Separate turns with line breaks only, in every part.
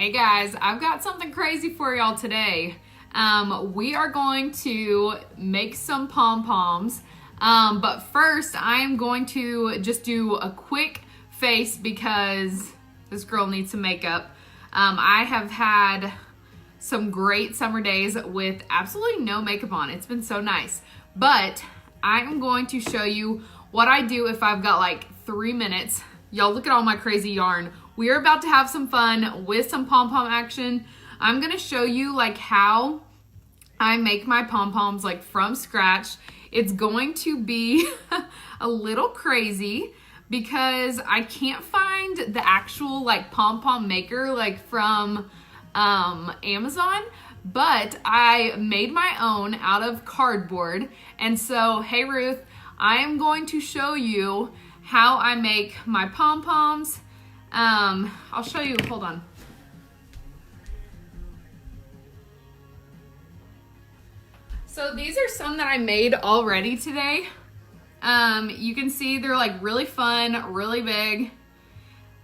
Hey guys, I've got something crazy for y'all today. We are going to make some pom-poms, but first I'm going to just do a quick face because this girl needs some makeup. I have had some great summer days with absolutely no makeup on. It's been so nice, but I'm going to show you what I do if I've got like 3 minutes. Y'all look at all my crazy yarn. We are about to have some fun with some pom-pom action. I'm gonna show you like how I make my pom-poms like from scratch. It's going to be a little crazy because I can't find the actual like pom-pom maker like from Amazon, but I made my own out of cardboard. And so, hey Ruth, I am going to show you how I make my pom-poms. I'll show you, hold on. So these are some that I made already today. You can see they're like really fun, really big.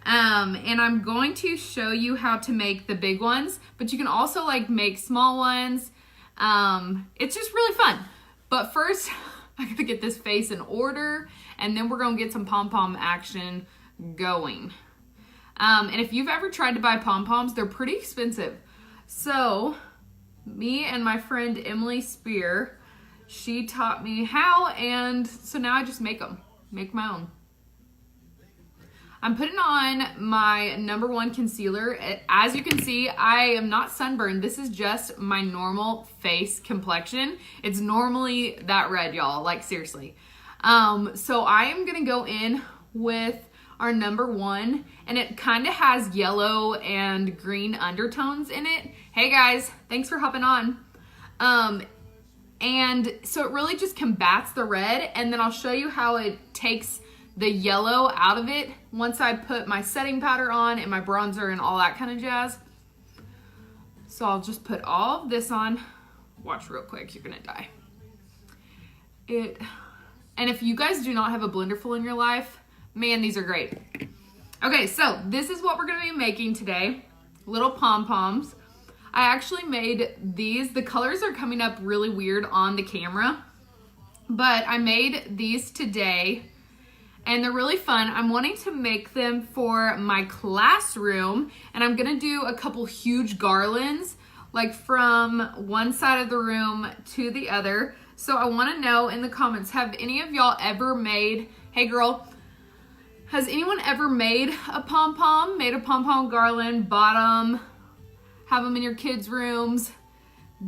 And I'm going to show you how to make the big ones, but you can also like make small ones. It's just really fun. But first, I gotta get this face in order, and then we're gonna get some pom-pom action going. And if you've ever tried to buy pom-poms, they're pretty expensive. So me and my friend Emily Spear, she taught me how, and so now I just make my own. I'm putting on my #1 concealer. As you can see, I am not sunburned. This is just my normal face complexion. It's normally that red, y'all, like seriously. So I am gonna go in with our #1, and it kind of has yellow and green undertones in it. Hey guys, thanks for hopping on. And so it really just combats the red, and then I'll show you how it takes the yellow out of it once I put my setting powder on and my bronzer and all that kind of jazz. So I'll just put all of this on. Watch real quick, you're gonna die. And if you guys do not have a blenderful in your life, man, these are great. Okay, so this is what we're gonna be making today. Little pom-poms. I actually made these. The colors are coming up really weird on the camera, but I made these today and they're really fun. I'm wanting to make them for my classroom, and I'm gonna do a couple huge garlands like from one side of the room to the other. So I wanna know in the comments, have any of y'all ever made, hey girl, has anyone ever made a pom-pom, made a pom-pom garland, bought them, have them in your kids' rooms?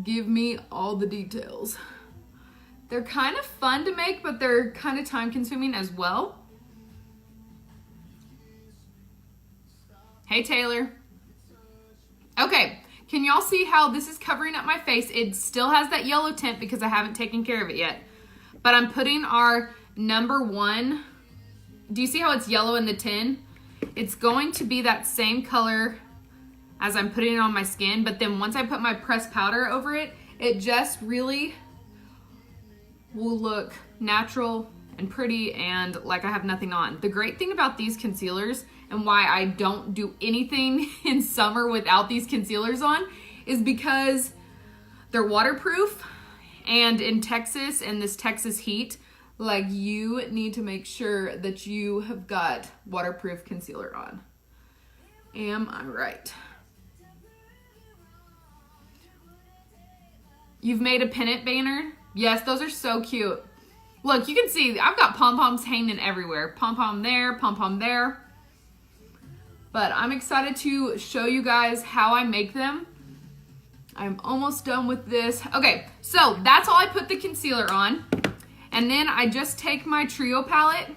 Give me all the details. They're kind of fun to make, but they're kind of time consuming as well. Hey Taylor. Okay, can y'all see how this is covering up my face? It still has that yellow tint because I haven't taken care of it yet. But I'm putting our #1. Do you see how it's yellow in the tin? It's going to be that same color as I'm putting it on my skin, but then once I put my pressed powder over it, it just really will look natural and pretty and like I have nothing on. The great thing about these concealers and why I don't do anything in summer without these concealers on is because they're waterproof, and in Texas and this Texas heat, like you need to make sure that you have got waterproof concealer on. Am I right? You've made a pennant banner? Yes, those are so cute. Look, you can see I've got pom-poms hanging everywhere. Pom-pom there, pom-pom there. But I'm excited to show you guys how I make them. I'm almost done with this. Okay, so that's all I put the concealer on. And then I just take my trio palette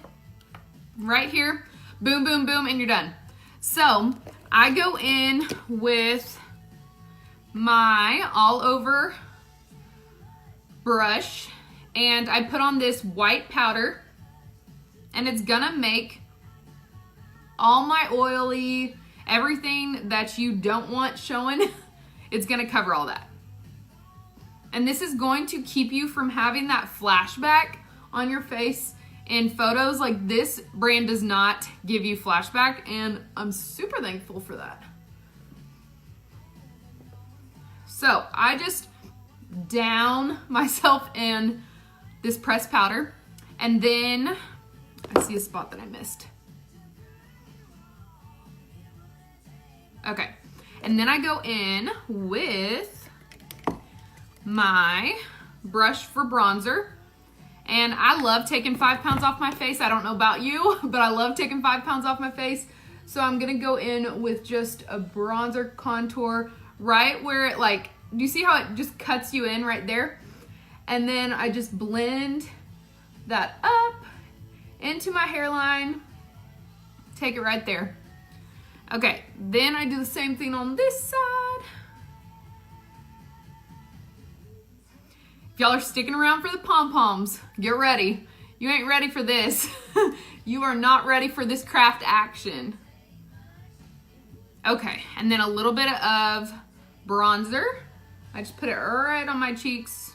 right here, boom, boom, boom, and you're done. So I go in with my all over brush, and I put on this white powder, and it's gonna make all my oily, everything that you don't want showing, it's gonna cover all that. And this is going to keep you from having that flashback on your face in photos. Like, this brand does not give you flashback, and I'm super thankful for that. So I just down myself in this pressed powder, and then I see a spot that I missed. Okay, and then I go in with my brush for bronzer. And I love taking 5 pounds off my face. I don't know about you, but I love taking 5 pounds off my face. So I'm gonna go in with just a bronzer contour right where it like, do you see how it just cuts you in right there? And then I just blend that up into my hairline, take it right there. Okay, then I do the same thing on this side. If y'all are sticking around for the pom-poms, get ready. You ain't ready for this. You are not ready for this craft action. Okay, and then a little bit of bronzer. I just put it right on my cheeks.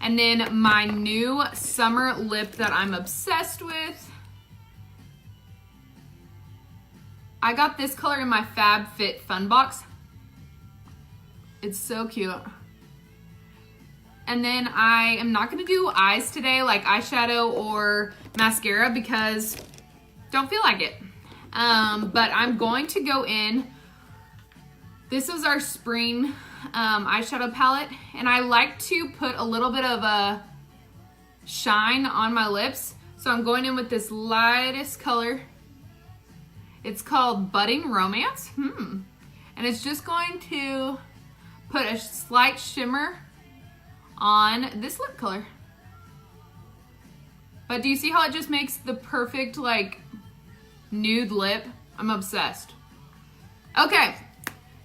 And then my new summer lip that I'm obsessed with. I got this color in my FabFitFun box. It's so cute. And then I am not gonna do eyes today, like eyeshadow or mascara, because don't feel like it. But I'm going to go in. This is our spring eyeshadow palette, and I like to put a little bit of a shine on my lips. So I'm going in with this lightest color. It's called Budding Romance. And it's just going to put a slight shimmer on this lip color. But do you see how it just makes the perfect like nude lip? I'm obsessed. Okay,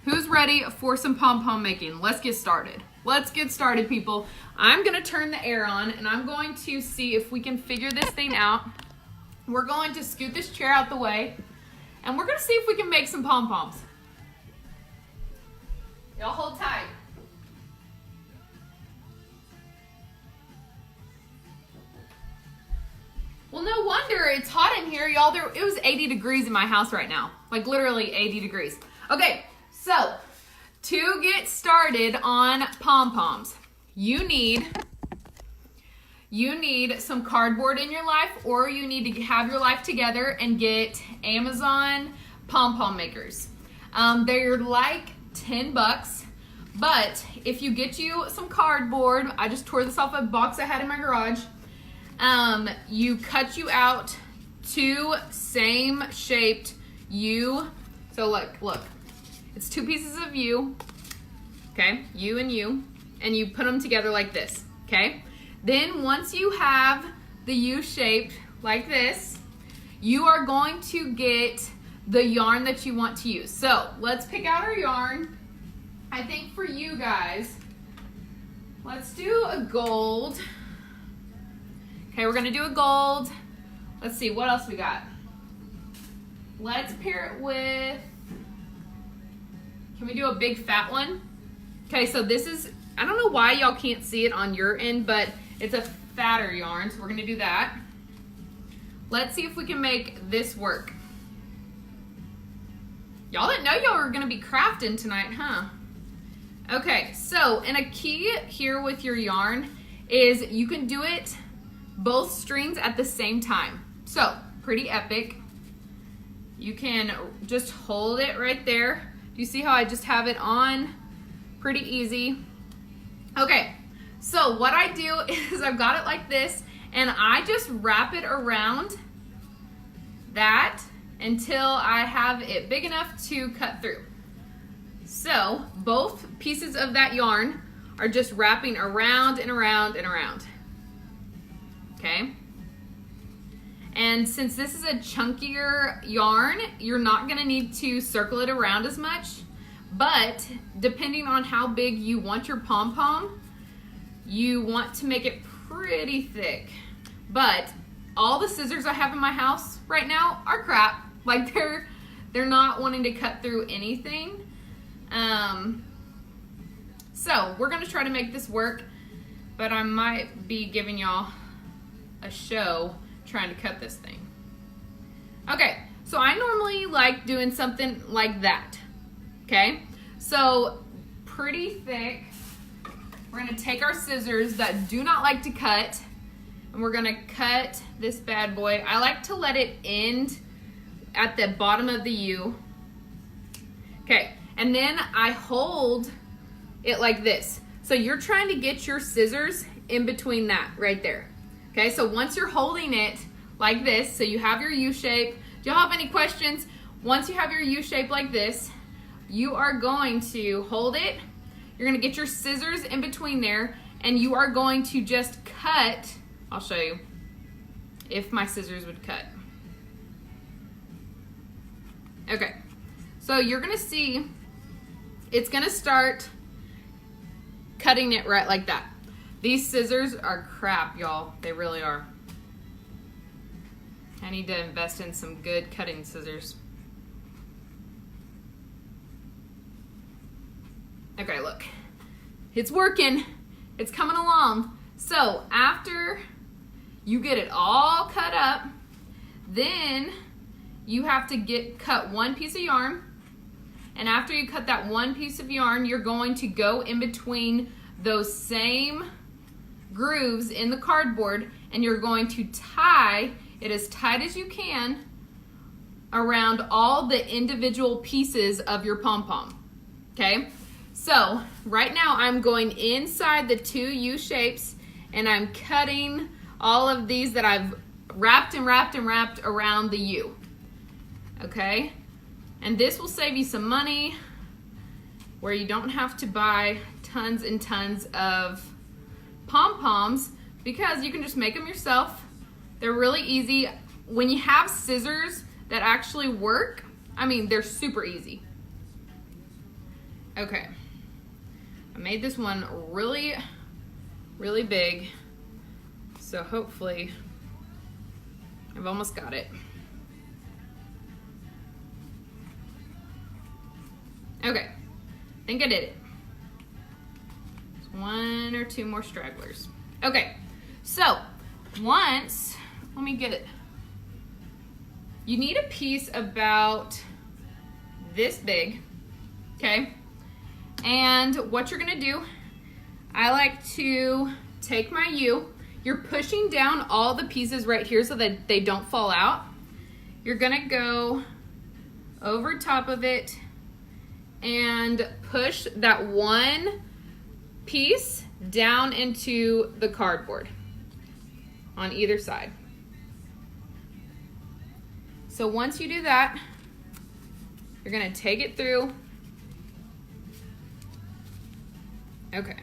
who's ready for some pom-pom making? Let's get started. Let's get started, people. I'm gonna turn the air on and I'm going to see if we can figure this thing out. We're going to scoot this chair out the way and we're gonna see if we can make some pom-poms. Y'all hold tight. Well, no wonder it's hot in here, y'all. It was 80 degrees in my house right now. Like literally 80 degrees. Okay, so to get started on pom-poms, you need some cardboard in your life, or you need to have your life together and get Amazon pom-pom makers. They're like 10 bucks, but if you get you some cardboard, I just tore this off a box I had in my garage. You cut you out 2 same shaped U. So look, it's 2 pieces of U, okay, U, and you put them together like this, okay? Then once you have the U shaped like this, you are going to get the yarn that you want to use. So let's pick out our yarn. I think for you guys, let's do a gold. Okay, we're gonna do a gold. Let's see, what else we got? Let's pair it with, can we do a big fat one? Okay, so this is, I don't know why y'all can't see it on your end, but it's a fatter yarn, so we're gonna do that. Let's see if we can make this work. Y'all didn't know y'all were gonna be crafting tonight, huh? Okay, so, and a key here with your yarn is you can do it both strings at the same time. So, pretty epic. You can just hold it right there. Do you see how I just have it on? Pretty easy. Okay, so what I do is I've got it like this, and I just wrap it around that until I have it big enough to cut through. So, both pieces of that yarn are just wrapping around and around and around. Okay, and since this is a chunkier yarn, you're not gonna need to circle it around as much, but depending on how big you want your pom-pom, you want to make it pretty thick. But all the scissors I have in my house right now are crap. Like they're not wanting to cut through anything. So we're gonna try to make this work, but I might be giving y'all a show trying to cut this thing. Okay, so I normally like doing something like that, okay? So pretty thick. We're gonna take our scissors that do not like to cut, and we're gonna cut this bad boy. I like to let it end at the bottom of the U. Okay, and then I hold it like this. So you're trying to get your scissors in between that right there. Okay, so once you're holding it like this, so you have your U shape. Do y'all have any questions? Once you have your U shape like this, you are going to hold it. You're gonna get your scissors in between there, and you are going to just cut. I'll show you if my scissors would cut. Okay, so you're gonna see it's gonna start cutting it right like that. These scissors are crap, y'all. They really are. I need to invest in some good cutting scissors. Okay, look. It's working. It's coming along. So after you get it all cut up, then you have to cut one piece of yarn. And after you cut that one piece of yarn, you're going to go in between those same grooves in the cardboard, and you're going to tie it as tight as you can around all the individual pieces of your pom-pom. Okay? So right now I'm going inside the two U shapes, and I'm cutting all of these that I've wrapped and wrapped and wrapped around the U. Okay? And this will save you some money where you don't have to buy tons and tons of pom-poms, because you can just make them yourself. They're really easy. When you have scissors that actually work, I mean, they're super easy. Okay. I made this one really, really big, so hopefully I've almost got it. Okay, I think I did it. Just one or two more stragglers. Okay, so once, let me get it. You need a piece about this big, okay? And what you're gonna do, I like to take my U. You're pushing down all the pieces right here so that they don't fall out. You're gonna go over top of it and push that one piece down into the cardboard on either side. So once you do that, you're gonna take it through. Okay.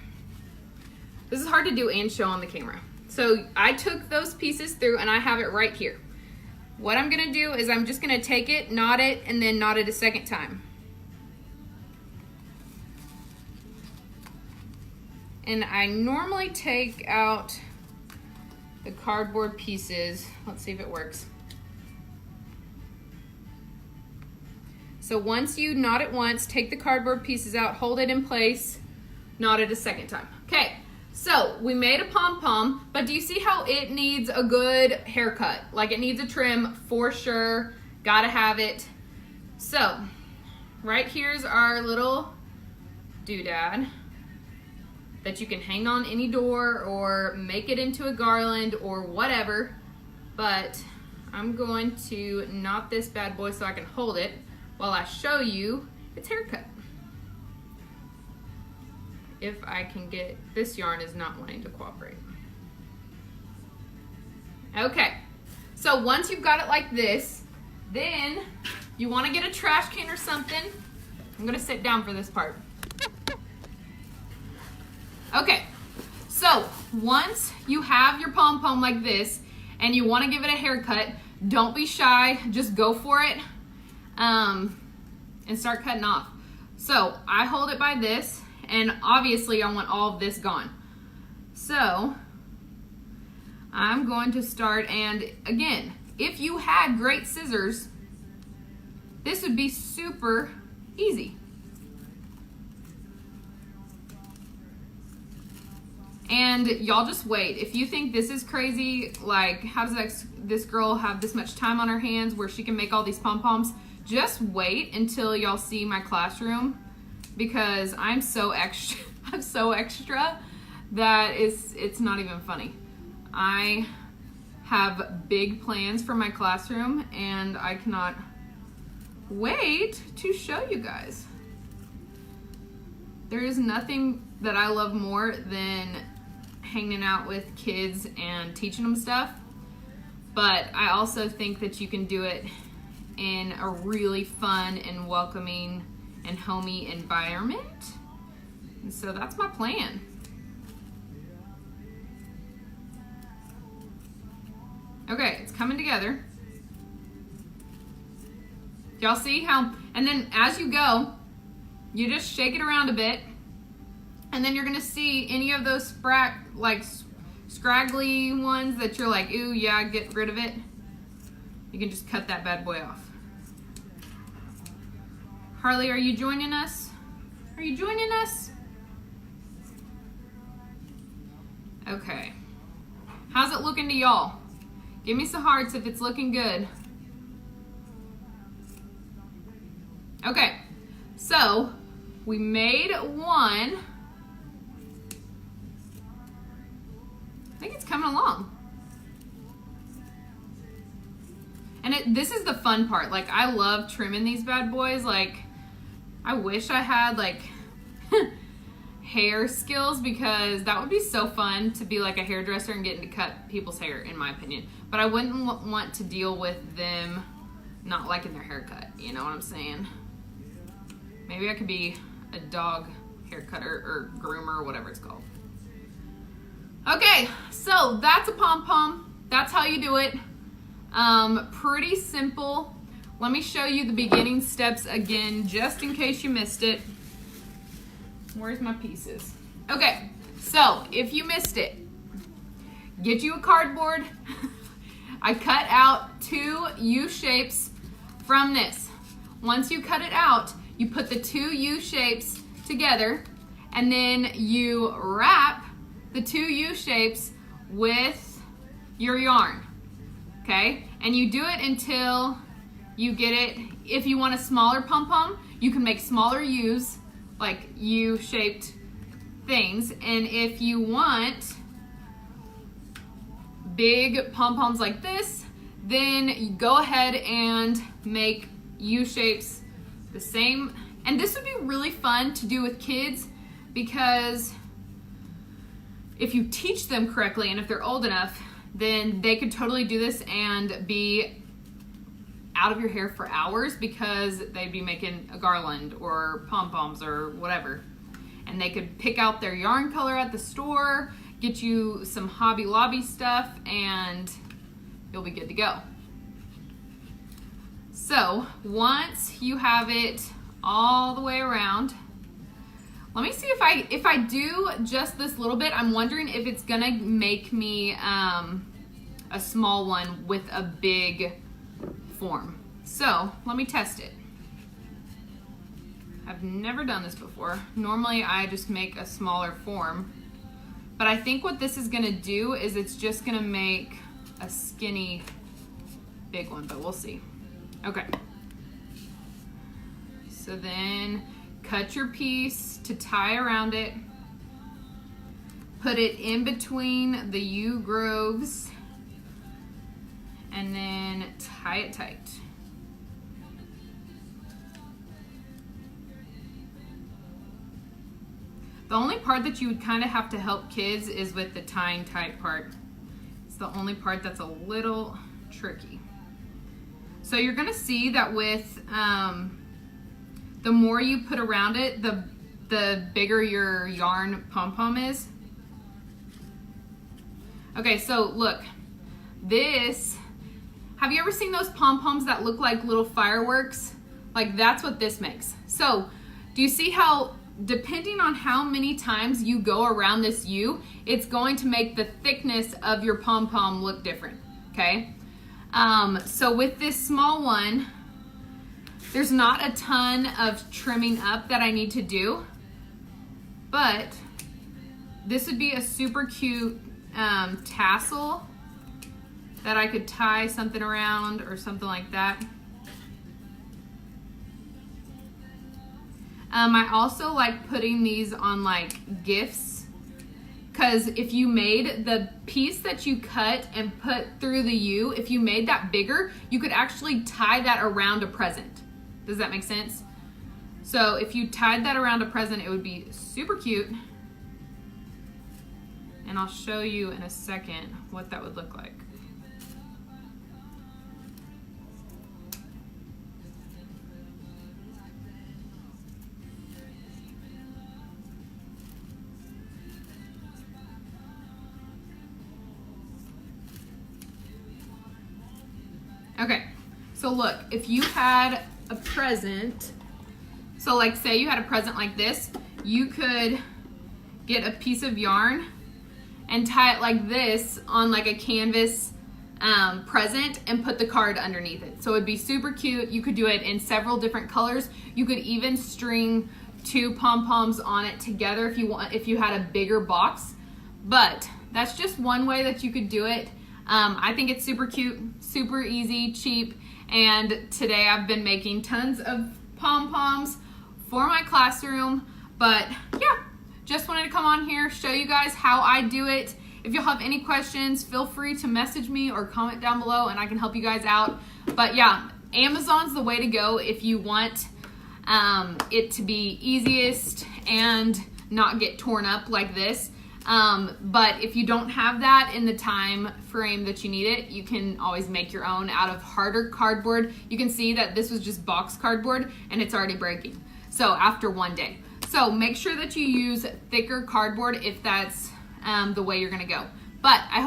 This is hard to do and show on the camera. So I took those pieces through and I have it right here. What I'm gonna do is I'm just gonna take it, knot it, and then knot it a second time. And I normally take out the cardboard pieces. Let's see if it works. So once you knot it once, take the cardboard pieces out, hold it in place, knot it a second time. Okay, so we made a pom-pom, but do you see how it needs a good haircut? Like, it needs a trim for sure, gotta have it. So, right here's our little doodad that you can hang on any door or make it into a garland or whatever, but I'm going to knot this bad boy so I can hold it while I show you its haircut. If I can get, this yarn is not wanting to cooperate. Okay, so once you've got it like this, then you want to get a trash can or something. I'm gonna sit down for this part. Okay, so once you have your pom-pom like this and you want to give it a haircut, don't be shy, just go for it and start cutting off. So I hold it by this, and obviously I want all of this gone. So I'm going to start, and again, if you had great scissors, this would be super easy. And y'all just wait. If you think this is crazy, like how does this girl have this much time on her hands where she can make all these pom-poms? Just wait until y'all see my classroom, because I'm so extra. I'm so extra that it's not even funny. I have big plans for my classroom and I cannot wait to show you guys. There is nothing that I love more than hanging out with kids and teaching them stuff, but I also think that you can do it in a really fun and welcoming and homey environment. And so that's my plan. Okay, it's coming together. Y'all see how, and then as you go, you just shake it around a bit, and then you're gonna see any of those scraggly ones that you're like, ooh, yeah, get rid of it. You can just cut that bad boy off. Harley, are you joining us? Are you joining us? Okay. How's it looking to y'all? Give me some hearts if it's looking good. Okay, so we made one. I think it's coming along. And this is the fun part. Like, I love trimming these bad boys. Like, I wish I had like hair skills, because that would be so fun to be like a hairdresser and getting to cut people's hair, in my opinion. But I wouldn't want to deal with them not liking their haircut. You know what I'm saying? Maybe I could be a dog hair cutter or groomer or whatever it's called. Okay, so that's a pom-pom. That's how you do it. Pretty simple. Let me show you the beginning steps again, just in case you missed it. Where's my pieces? Okay, so if you missed it, get you a cardboard. I cut out 2 U shapes from this. Once you cut it out, you put the 2 U shapes together, and then you wrap the 2 U shapes with your yarn, okay? And you do it until you get it. If you want a smaller pom-pom, you can make smaller U's, like U-shaped things. And if you want big pom-poms like this, then you go ahead and make U-shapes the same. And this would be really fun to do with kids, because if you teach them correctly and if they're old enough, then they could totally do this and be out of your hair for hours, because they'd be making a garland or pom-poms or whatever. And they could pick out their yarn color at the store, get you some Hobby Lobby stuff, and you'll be good to go. So once you have it all the way around, let me see if I do just this little bit. I'm wondering if it's gonna make me a small one with a big form. So let me test it. I've never done this before. Normally I just make a smaller form, but I think what this is gonna do is it's just gonna make a skinny big one, but we'll see. Okay. So then cut your piece to tie around it. Put it in between the U grooves, and then tie it tight. The only part that you would kind of have to help kids is with the tying tight part. It's the only part that's a little tricky. So you're gonna see that with the more you put around it, the bigger your yarn pom-pom is. Okay, so look, this, have you ever seen those pom-poms that look like little fireworks? Like, that's what this makes. So do you see how, depending on how many times you go around this U, it's going to make the thickness of your pom-pom look different, okay? So with this small one, there's not a ton of trimming up that I need to do, but this would be a super cute tassel that I could tie something around or something like that. I also like putting these on like gifts, because if you made the piece that you cut and put through the U, if you made that bigger, you could actually tie that around a present. Does that make sense? So if you tied that around a present, it would be super cute. And I'll show you in a second what that would look like. Okay, so look, if you had a present, so like say you had a present like this, you could get a piece of yarn and tie it like this on like a canvas present and put the card underneath it. So it'd be super cute. You could do it in several different colors. You could even string 2 pom-poms on it together if you want, if you had a bigger box. But that's just one way that you could do it. I think it's super cute, super easy, cheap, and today I've been making tons of pom-poms for my classroom. But yeah, just wanted to come on here, show you guys how I do it. If you'll have any questions, feel free to message me or comment down below and I can help you guys out. But yeah, Amazon's the way to go if you want it to be easiest and not get torn up like this. But if you don't have that in the time frame that you need it, you can always make your own out of harder cardboard. You can see that this was just box cardboard and it's already breaking. So after one day. So make sure that you use thicker cardboard if that's the way you're gonna go. But I hope